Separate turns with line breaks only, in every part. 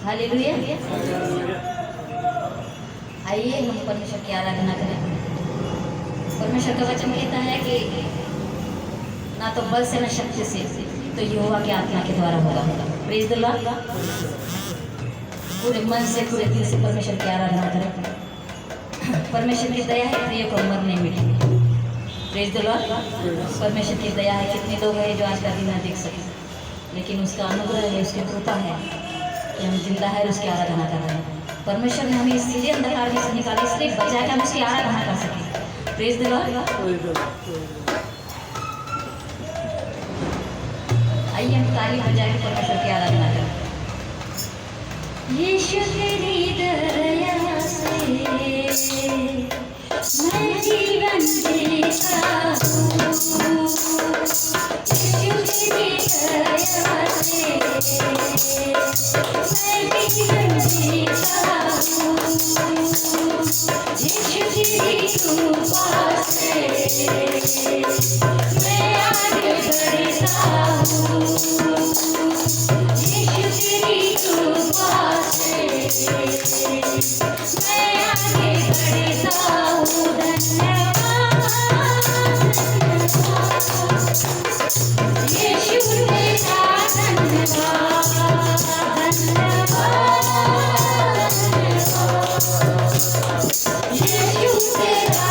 Hallelujah. आइए हम परमेश्वर की आराधना करें। परमेश्वर का वचन कहता है कि ना तो बल से ना शक्ति से, तो यहोवा की आत्मा के द्वारा होगा। Praise the Lord. पूरे मन से पूरे दिल से परमेश्वर की आराधना करें। परमेश्वर की दया है, प्रिय को अमर नहीं मिली। Praise the Lord. परमेश्वर की दया है। कितने लोग हैं जो आज का दिन न देख सके, लेकिन उसका अनुग्रह है, उसकी कृपा है कि हम जिंदा है और उसकी आराधना कर रहे हैं। परमेश्वर ने हमें इसलिए अंधकार में से निकाला, इसलिए बचा के हम उसकी आराधना कर सके। Praise the Lord. आइए हम ताली बजा के परमेश्वर की आराधना करें। यीशु तेरी दया से मैं जीवन जीता हूँ। यीशु तेरी दया से मैं जीवन जीता हूँ। यीशु तेरी कृपा से मैं आगे बढ़ता हूँ। यीशु तेरी कृपा से मैं आगे बढ़ता हूँ। धन्यवाद यीशु तेरा, धन्यवाद यीशु तेरा,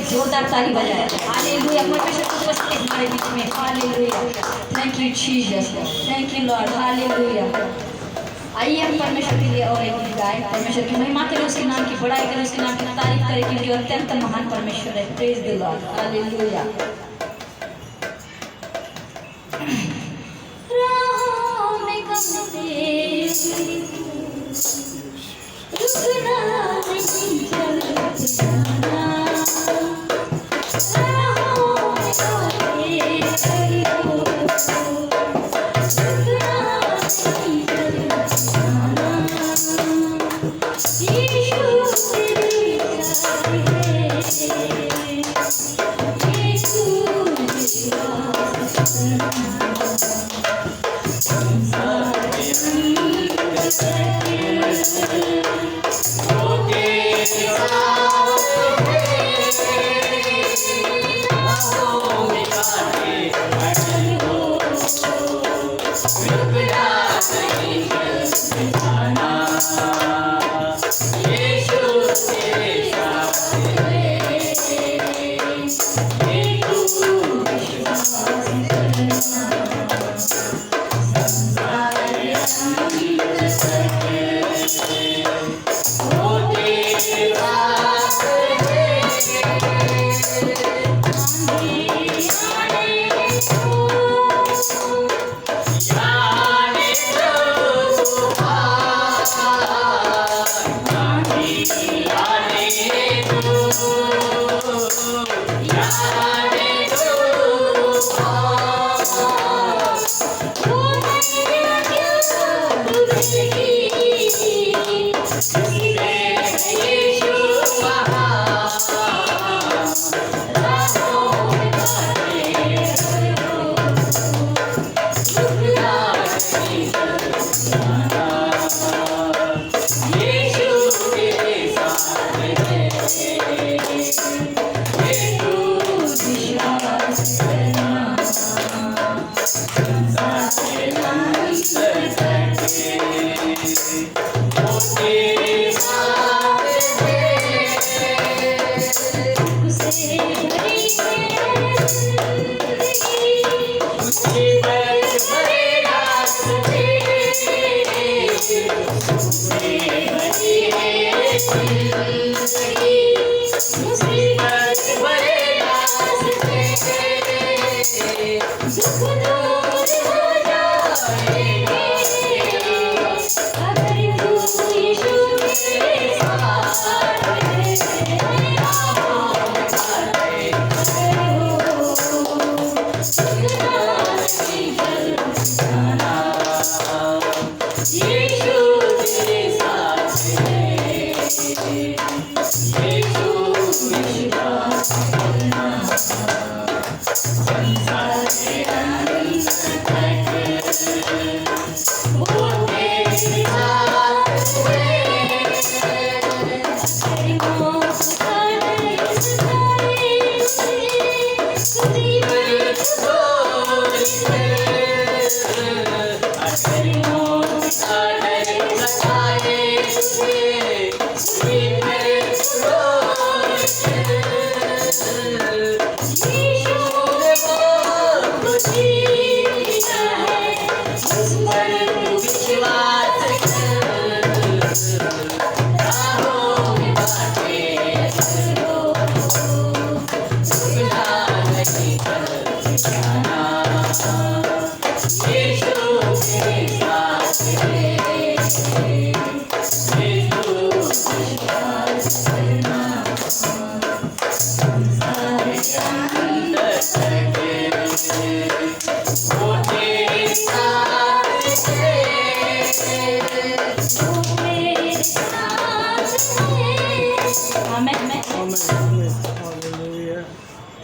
जोरदार ताली बजाए। हालेलुया। परमेश्वर की उपस्थिति हमारे बीच में। Hallelujah. Thank you Jesus, thank you Lord. Hallelujah. आइए हम परमेश्वर के लिए और एक गीत गाएं। परमेश्वर की महिमा करें, उसके नाम की बड़ाई करें, उसके नाम की तारीफ करें, क्योंकि वो अत्यंत महान परमेश्वर है। Praise the Lord. हालेलुया। राहों में गम तेरी रुकना नहीं, चलना Yesu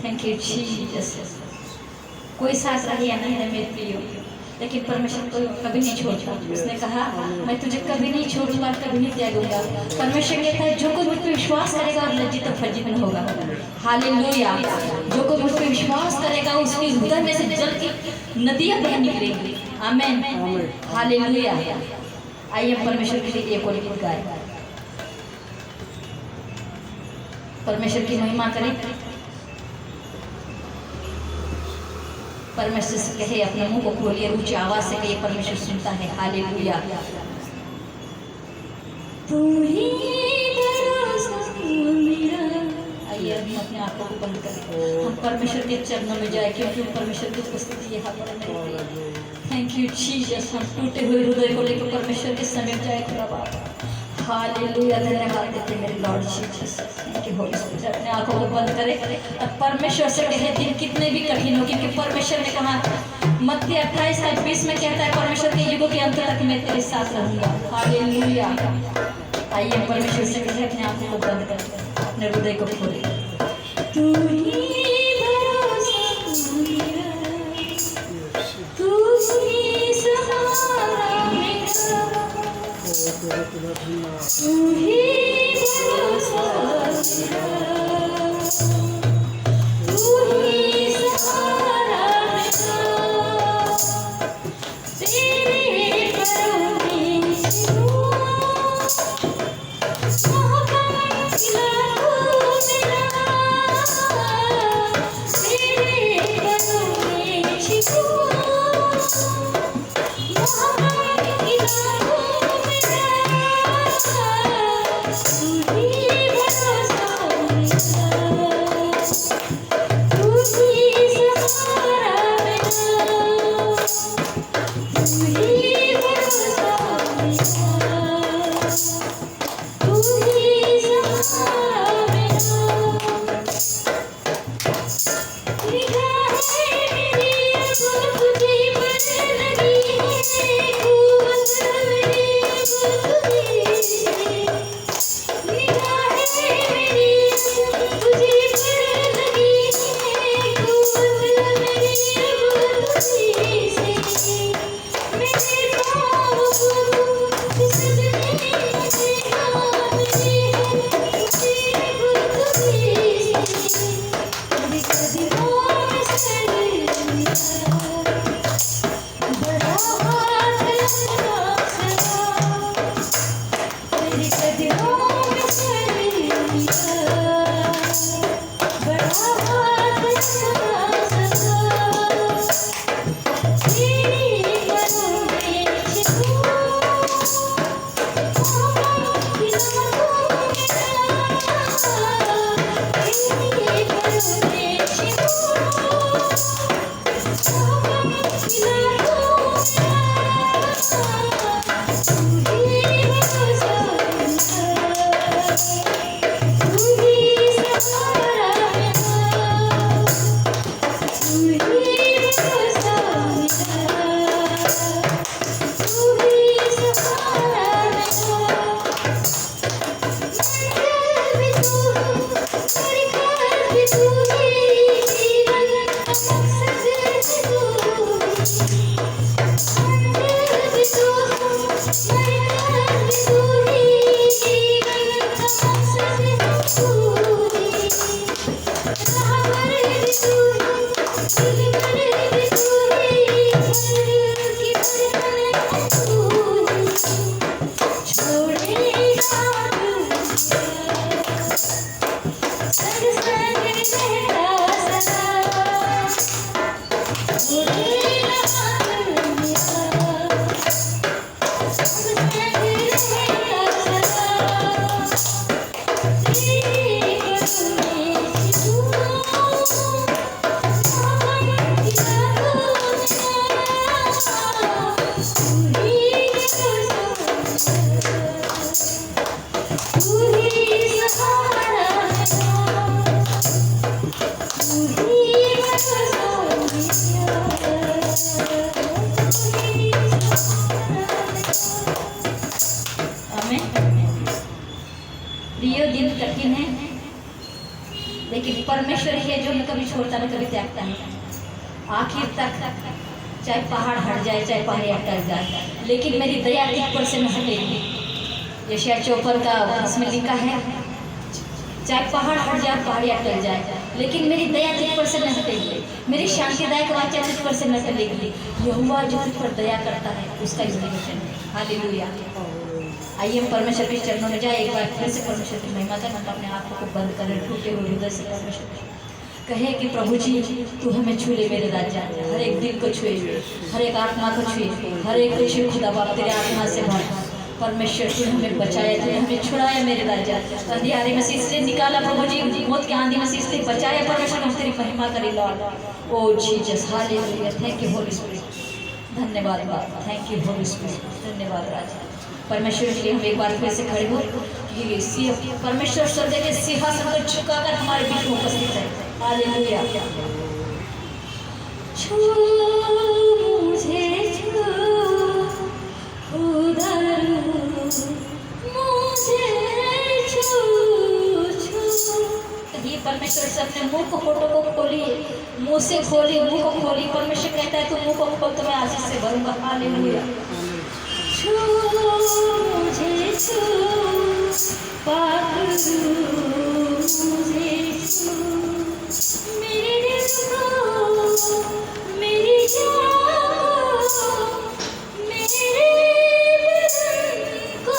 थैंक यू जीसस। कोई साथ रही या नहीं है मेरे प्रियो, लेकिन परमेश्वर को कभी नहीं छोड़ता। उसने कहा मैं तुझे कभी नहीं छोड़ूंगा, कभी नहीं त्यागूंगा। परमेश्वर कहता है जो कोई मुझ पर विश्वास करेगा और लज्जित और फर्जित न होगा। हालेलुया। जो कोई मुझ पर विश्वास करेगा उसके हृदय में से जल की नदियां बह निकलेंगी। आमीन हालेलुया। आइए परमेश्वर के लिए एक और गीत गाएं, परमेश्वर की महिमा करें। परमेश्वर से कहे, अपने मुंह को खोलिए, ऊंची आवाज से कहिए, परमेश्वर सुनता है। हालेलुया। तू ही भरोसा मेरा। आइए हम अपने आंखों को बंद करें, हम परमेश्वर के चरणों में जाए, क्योंकि परमेश्वर की उपस्थिति यहाँ पर है। Thank you Jesus. हम टूटे हुए हृदय को लेकर परमेश्वर के समीप जाए खुदा बाबा। हालेलुया। धन्यवाद देते मेरे Lord Jesus. Thank you holy spirit. अपने आंखों को बंद करें और परमेश्वर से कहे, दिन कितने भी कठिन हो, क्योंकि परमेश्वर ने कहा मत्ती 28:20 में कहता है, परमेश्वर के युगों के अंत तक मैं तेरे साथ रहूंगा। हालेलुया। आइए परमेश्वर से कहे, अपने आंखों को बंद करें, अपने हृदय को खोलें। तू ही भरोसा मेरा, तू ही सहारा मेरा, तू ही भरोसा मेरा, तू ही सहारा मेरा, तेरे करोगे शुरू, प्रियो दिन कठिन है, लेकिन परमेश्वर है जो न कभी छोड़ता न कभी त्यागता नहीं। आखिर तक चाहे पहाड़ हट जाए, चाहे पहाड़ी अटक जाए, लेकिन मेरी दया एक पर से न हटेगी। यशायाह 54 का इसमें लिखा है, चाहे पहाड़ हट जाए, पहाड़ी अटक जाए, लेकिन मेरी दया तुझ पर से न हटेगी। मेरी शांतिदायक वाचा तुझ पर से न टलेगी। यहोवा जो तुझ पर दया करता है उसका इसलिए वचन है। हालेलुया। आइए हम परमेश्वर के चरणों में जाए, एक बार फिर से परमेश्वर की महिमा करना, अपने आप को बंद करें, टूटे हुए हृदय से परमेश्वर कहे कि प्रभु जी तू हमें छू ले मेरे राजा, हर एक दिल को छुए, हर एक आत्मा को छुए, हर एक को छुए खुदा बाप तेरे आत्मा से भर। परमेश्वर तू हमें बचाया, तू हमें छुड़ाया मेरे राजा, अंधियारे में से इसलिए निकाला प्रभु जी, मौत के आंधी में से इसलिए बचाया परमेश्वर। हम तेरी महिमा करें Lord. O Jesus hallelujah. Thank you holy spirit. धन्यवाद बाबा, थैंक यू होली स्पिरिट। धन्यवाद राजा। परमेश्वर के लिए हम एक बार फिर से खड़े हो, ये परमेश्वर स्वर्ग के सिंहासन को झुकाकर हमारे बीच में उपस्थित है। हालेलुया। छू मुझे छू उधर मुझे छू छू। ये परमेश्वर से अपने मुंह को फोटो को खोली, मुंह से खोली, मुंह को खोली। परमेश्वर कहता है तू मुंह को खोल तो मैं आशीष से भरूंगा। हालेलुया। छू मुझे छू पकड़ू मुझे छू, मेरे दिल को मेरी जान मेरे बदन को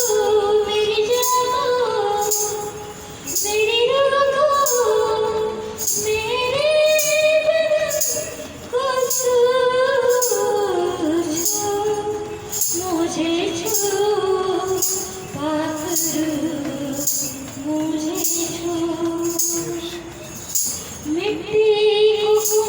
छू, मेरी जान मेरी रूह को मेरे बदन को छू, मुझे छू पकड़ू मुझे छू, मिट्टी को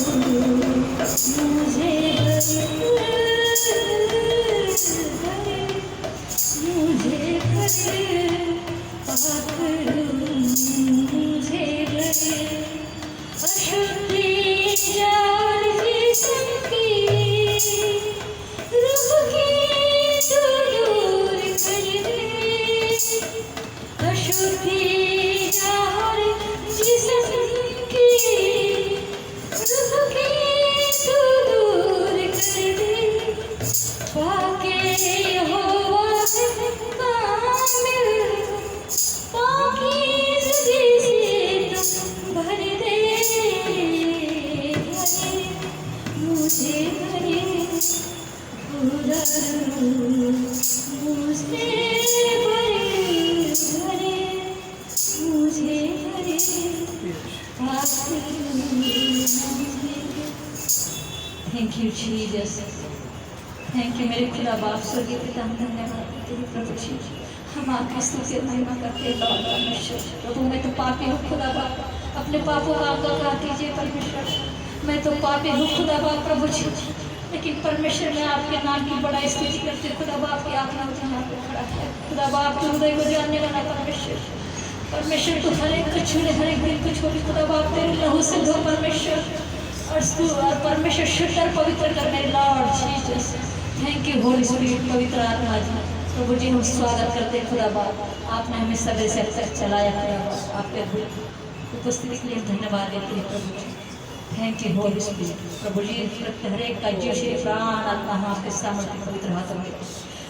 मुझे मुझे मुझे अशुद्धि जान जिसकी रूह की तो दूर कर दे अशुद्धि जान जिसकी रूह की तो दूर कर दे पाके हो कामिल पाकीज़गी से तुम भर दे मुझे भरे खुदा मुझे भरे मुझे भरे thank you Jesus thank you मेरे खुदा बाप स्वर्गीय पिता हम धन्यवाद देते हैं प्रभु जी हम आपकी स्तुति और महिमा करते हैं लॉर्ड परमेश्वर प्रभु मैं तो पापी हूँ खुदा बाप अपने पापों का अवगाह कीजिए परमेश्वर मैं तो पापी हूँ खुदा बाप प्रभु जी लेकिन परमेश्वर मैं आपके नाम की बड़ा स्तुति करती हूँ खुदा बाप की आपने मुझे यहाँ पे खड़ा है खुदा बाप तू हृदय को जानने वाला परमेश्वर परमेश्वर तू हर एक को छूने हर एक दिल को छोड़ी खुदा बाप तेरे लहू से धो परमेश्वर और परमेश्वर शुद्ध और पवित्र कर मेरे Lord Jesus thank you holy spirit पवित्र आत्मा जी प्रभु जी हम स्वागत करते हैं खुदा बाप आपने हमें सवेरे से अब तक चलाया खुदा बाप आपके उपस्थिति के लिए धन्यवाद देते हैं प्रभु जी थैंक यू होली स्पिरिट प्रभु जी हर एक का जीव शरीर प्राण आत्मा हम आपके सामर्थ्य पवित्र हाथों में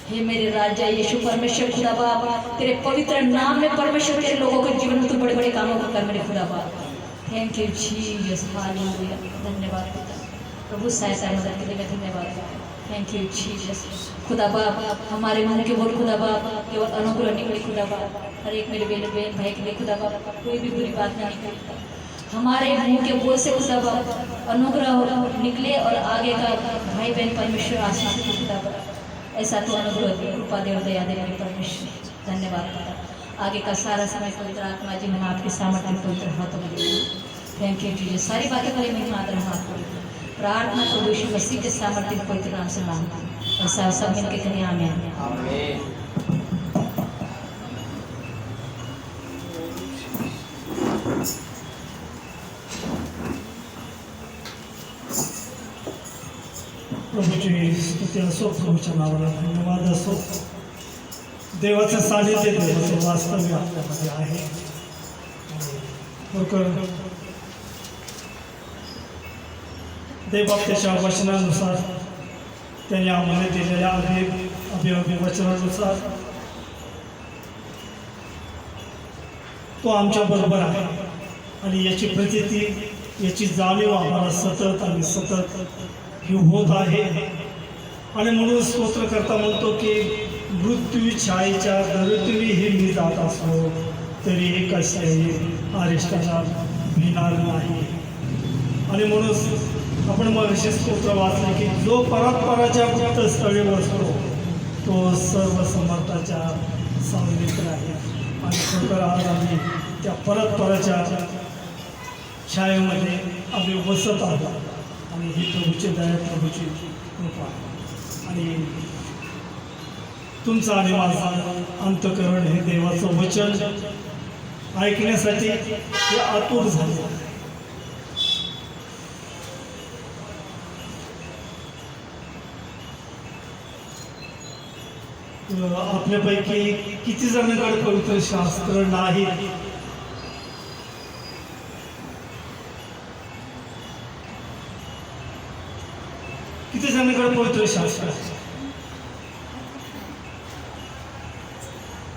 हे मेरे राजा यीशु परमेश्वर खुदा बाप तेरे पवित्र नाम में परमेश्वर तेरे लोगों के जीवन में तो बड़े बड़े कामों को कर मेरे खुदा बाप थैंक यू जीसस हालेलुया धन्यवाद पिता प्रभु सहायता मदद के लिए धन्यवाद थैंक यू जीसस खुदा बाप हमारे मुंह के बोल खुदा बाप केवल अनुग्रह निकले खुदा बाप हर एक मेरे बेटे बहन भाई के लिए खुदा बाप कोई भी बुरी बात नहीं निकलता हमारे मुंह के बोल से खुदा बाप अनुग्रह निकले और आगे का भाई बहन परमेश्वर आशीष दे खुदा बाप ऐसा तो अनुग्रह कृपा दे और दया दे मेरे परमेश्वर धन्यवाद पिता आगे का सारा समय पवित्र आत्मा जी हम आपके सामर्थ्य पवित्र हाथों में थैंक यू जीसस सारी बातें करें महिमा आदर हम आपको प्रार्थना प्रभु यीशु मसीह के सामर्थ्य पवित्र नाम से मांगते हैं ऐसा सब मिलके करें आमीन
प्रभूची स्तुती असो प्रभूच्या नावाला धन्यवाद असो देवाचं सानिध्य देवाचं वास्तव्य आपल्यामध्ये आहे देव त्याच्या वचनानुसार त्यांनी आम्हाला दिलेल्या अभिनवी वचनानुसार तो आमच्याबरोबर आहे आणि याची प्रतीती याची जाणीव आम्हाला सतत आणि सतत ही होत आहे आणि म्हणून स्तोत्रकर्ता म्हणतो की मृत्यू छायेच्या दरतुरीही मी जात असो तरीही कशाही अरिष्टाला भिणार नाही आणि म्हणून आपण मग स्तोत्र वाचले की जो परस्पराच्या गुप्त स्थळी बसतो तो सर्व समर्थाच्या सावलीत राहील आणि खरोखर आज आम्ही त्या परस्पराच्या छायेमध्ये आम्ही बसत आहोत आणि ही प्रभूची दया प्रभूची कृपा आणि तुमचं आणि माझं अंतःकरण हे देवाचं वचन ऐकण्यासाठी हे आतुर झाले आपल्यापैकी किती जणांकडे पवित्र शास्त्र नाही किती जणांकडे पवित्र शास्त्र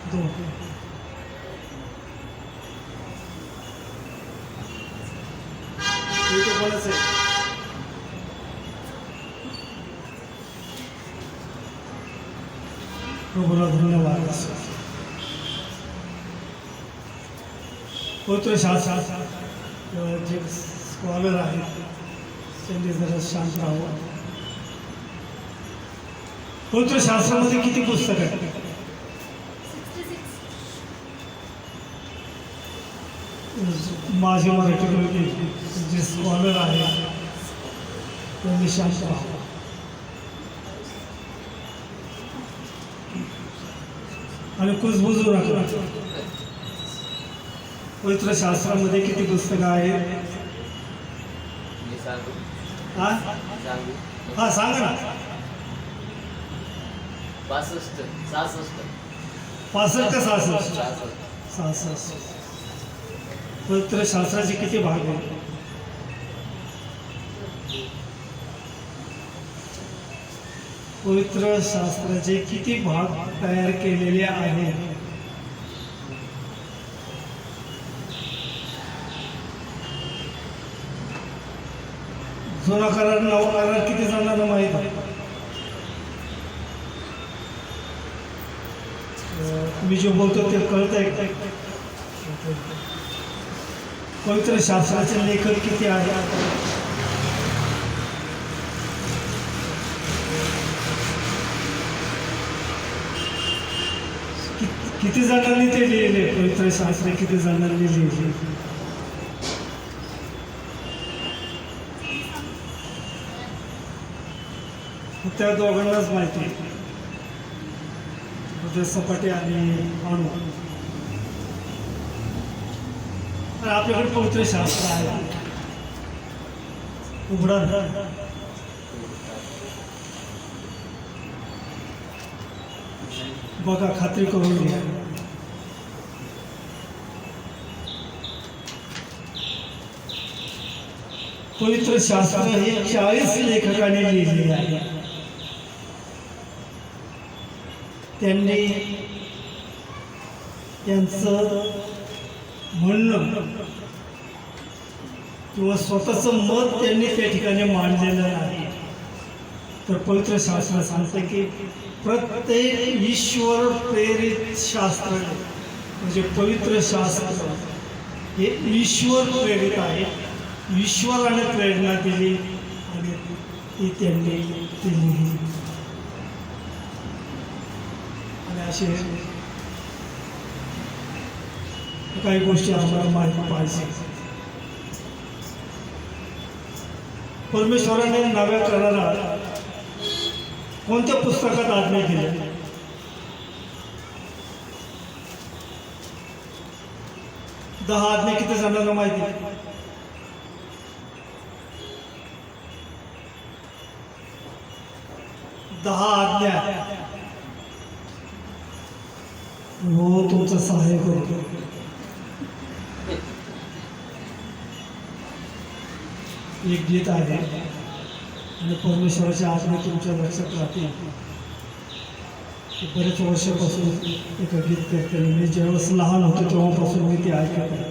दोन कोणाच आहे प्रभूला धन्यवाद पवित्र शास्त्र जे स्कॉलर आहेत त्यांनी जरा शांत राहावं पवित्र शास्त्रामध्ये किती पुस्तक आहेत माझे मराठीमध्ये जे स्कॉलर आहेत त्यांनी शांत राहावं. आणि कुजबुजू नका. पवित्र शास्त्रामध्ये किती पुस्तकं आहेत? हा हा सांगा ना.
65 66
65 का 66? 66. पवित्र शास्त्राचे किती भाग आहेत? पवित्र शास्त्राचे किती भाग तयार केलेले आहेत? जुना करार नवा करार किती जणांना माहीत आहे? मी जे बोलतो ते कळतंय का? पवित्र शास्त्राचे लेखक किती आहेत? किती जणांनी ते लिहिले? पवित्र शास्त्र किती जणांनी लिहिले? त्या दोघांनाच माहिती. सपाटे आणि अणू. आपल्याकडे पवित्र शास्त्र आहे. उघडा बघा, खात्री करून घ्या. पवित्र शास्त्र हे 40 लेखकांनी लिहिलेले आहे. त्यांनी त्यांचं म्हणणं किंवा स्वतःचं मत त्यांनी त्या ठिकाणी मांडलेलं नाही. तर पवित्र शास्त्र सांगतं की प्रत्येक ईश्वर प्रेरित शास्त्र म्हणजे पवित्र शास्त्र हे ईश्वर प्रेरित आहे. ईश्वराने प्रेरणा दिली आणि ती त्यांनी दिली. आणि असे काही गोष्टी आम्हाला माहिती पाहिजे. परमेश्वराने नव्या करारात कोणत्या पुस्तकात आज्ञा दिली? दहा आज्ञा किती जणांना माहिती? 10 आज्ञा. हो, तुमचं सहाय्य करतो. एक गीत आहे आणि परमेश्वराच्या आज्ञा तुमच्या लक्षात राहतील. बरेच वर्षापासून एका गीत करते. मी ज्यावेळेस लहान होतो तेव्हापासून मी ते ऐकत आहे.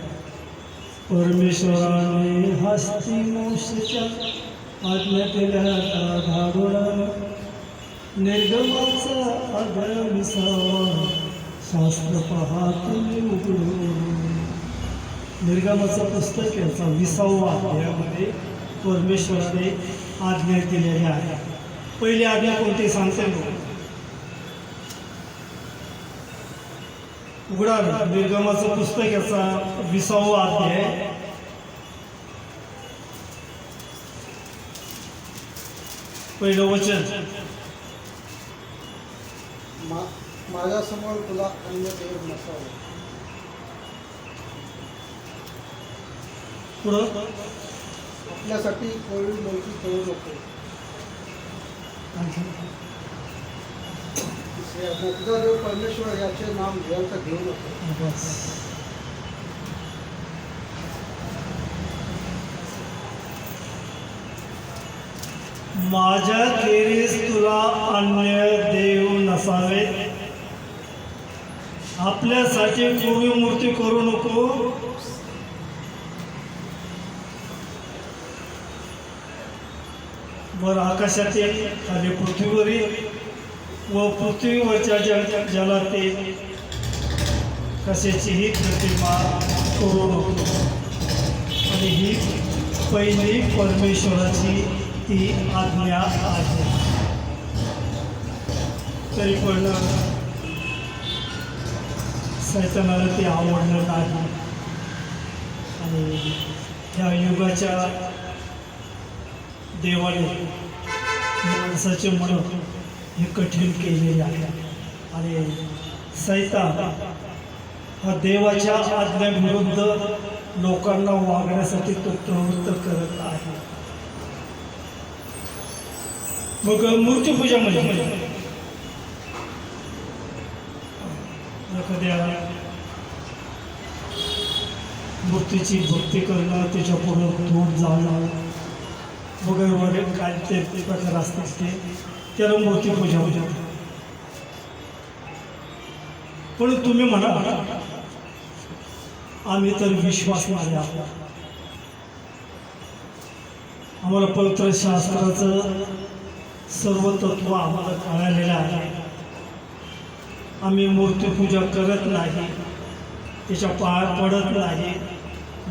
परमेश्वराने हस्ती मोशेच्या आज्ञा केल्या धाडून निर्गमाचा अगमिसावा शास्त्र पहा तुम्ही उघडून. निर्गमाचं पुस्तक याचा 20वा अध्यायामध्ये परमेश्वराने आज्ञा दिलेल्या आहे. पहिली आज्ञा कोणती सांगते? उघडा निर्गमाचं पुस्तक याचा 20वा अध्याय. पहिलं वचन.
माझ्यासमोर तुला अन्य देव नसावे.
पुढं
आपल्यासाठी कोळी मोठी करू नको. मुक्ता देव परमेश्वर याचे नाम व्यर्थ घेऊ नको.
बस. माझ्या खेरीस तुला अन्य देव नसावे. आपल्यासाठी कोरी मूर्ती करू नको. वर आकाशातील खाली पृथ्वीवरील व पृथ्वीवरच्या जलातील कशाचीही प्रतिमा करू नको. आणि ही पहिली परमेश्वराची ती आज्ञा आहे. तरी पण सैतानाला ते आवडलं नाही. आणि ह्या युगाच्या देवाने माणसाचे मन हे कठीण केलेले आहे आणि सैतान हा देवाच्या आज्ञेविरुद्ध लोकांना वागण्यासाठी तो प्रवृत्त करत आहे. मग मूर्तिपूजा म्हणजे एखाद्या मूर्तीची भक्ती करणं, त्याच्यापुढं धूप जाणं वगैरे काय ते प्रकार असतात त्याला मूर्तिपूजा होते. पण तुम्ही म्हणा आम्ही तर विश्वासणारे आहोत, आम्हाला पवित्र शास्त्राचं सर्व तत्व आम्हाला कळालेलं आहे, आम्ही मूर्तिपूजा करत नाही, त्याच्या पाय पडत नाही,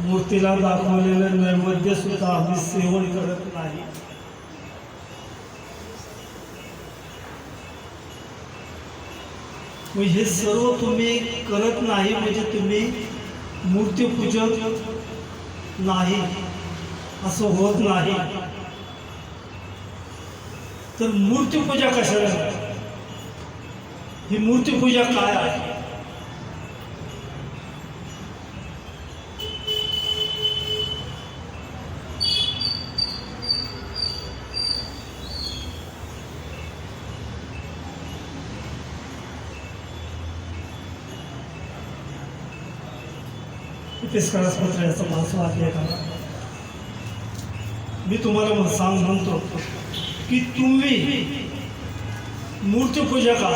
मूर्तीला दाखवलेलं नैवेद्य सुद्धा आम्ही सेवन करत नाही. हे सर्व तुम्ही करत नाही म्हणजे तुम्ही मूर्तिपूजक नाही असं होत नाही. तर मूर्तिपूजा कशाला, ही मूर्तिपूजा काय आहे? पत्र याचा भाषा आहे का? मी तुम्हाला म्हणतो की तुम्ही मूर्तिपूजा का?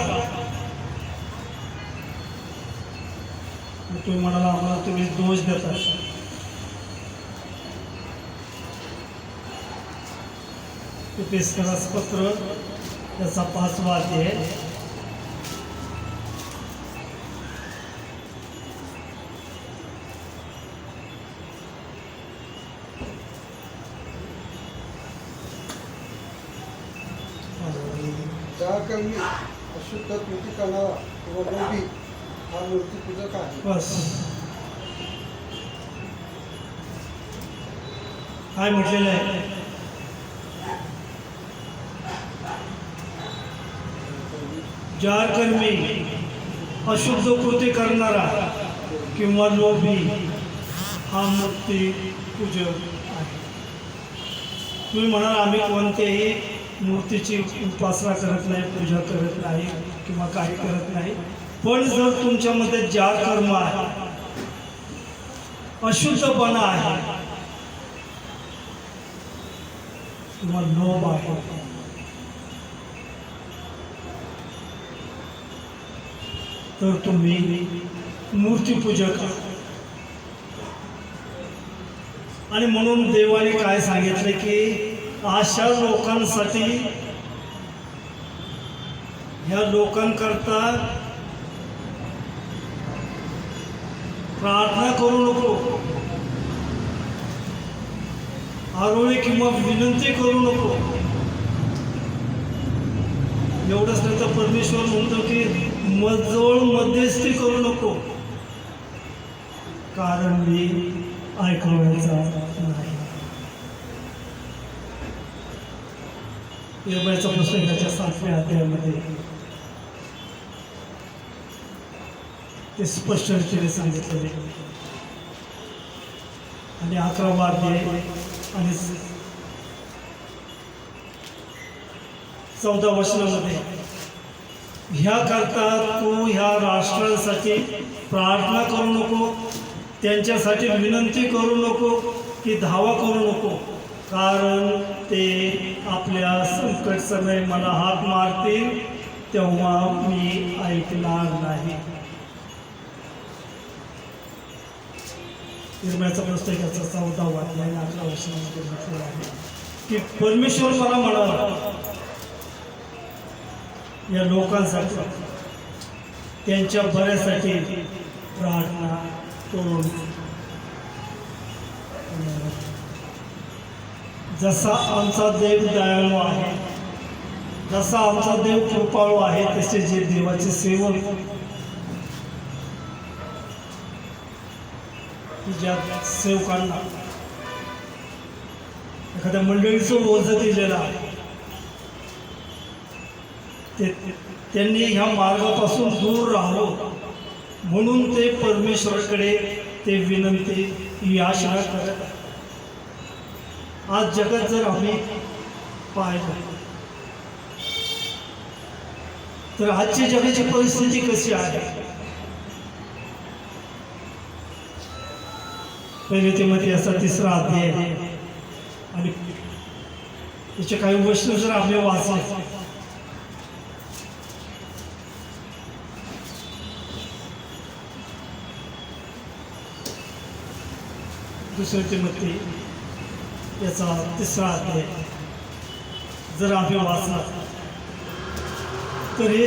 तुम्ही म्हणाला आम्हाला तुम्ही दोष देता. पत्र याचा 5वा अध्याय
ज्याकरवी अशुद्ध कृती करणारा किंवा लोभी हा मूर्तिपूजक आहे.
बस काय म्हटलेलं आहे? ज्याकरवी अशुद्ध कृती करणारा किंवा लोभी हा मूर्तिपूजक आहे. तुम्ही म्हणाल आम्ही कोणत्याही मूर्तीची उपासना करत नाही, पूजा करत नाही किंवा काही करत नाही, पण जर तुमच्यामध्ये ज्या कर्म आहे, अशुद्धपणा आहे किंवा लोभ आहे, तर तुम्ही मूर्तिपूजक. आणि म्हणून देवाने काय सांगितलं की अशा लोकांसाठी, ह्या लोकांकरता प्रार्थना करू नको, आरोळी किंवा विनंती करू नको. एवढंच नाही तर परमेश्वर म्हणतो की मजोळ मध्यस्थी करू नको, कारण मी ऐकवायचा नाही. यर्मयाच्या पुस्तकाच्या 7व्या अध्यायामध्ये ते स्पष्ट रीतीने सांगितलेले. आणि 11वा अध्याय आणि 14 वचनामध्ये ह्या करता तू ह्या राष्ट्रांसाठी प्रार्थना करू नको, त्यांच्यासाठी विनंती करू नको की धावा करू नको, कारण ते आपल्या संकट समय मला हाक मारतील तेव्हा मी ऐकणार नाही. यर्मयाच्या पुस्तकाचा 14वा अध्याय 11 वचनामध्ये म्हटलेलं आहे की परमेश्वर मला म्हणाला या लोकांसाठी त्यांच्या बऱ्यासाठी प्रार्थना करून, जसा आमचा देव दयाळू आहे, जसा आमचा देव कृपाळू आहे, तसे जे देवाचे सेवक ज्या सेवकांना एखाद्या मंडळीचं ओझं दिलेलं आहे. त्यांनी ह्या मार्गापासून दूर राहावं म्हणून ते परमेश्वराकडे ते विनंती याचना करत आहे. आज जगात जर आम्ही पाहिलं तर आजची जगाची परिस्थिती कशी आहे. पहिले ते असा 3रा अध्याय आणि त्याचे काही वचन जर आम्ही वाचले 2 तिमोथी याचा 3रा अध्याय जर आम्ही वाचला तर हे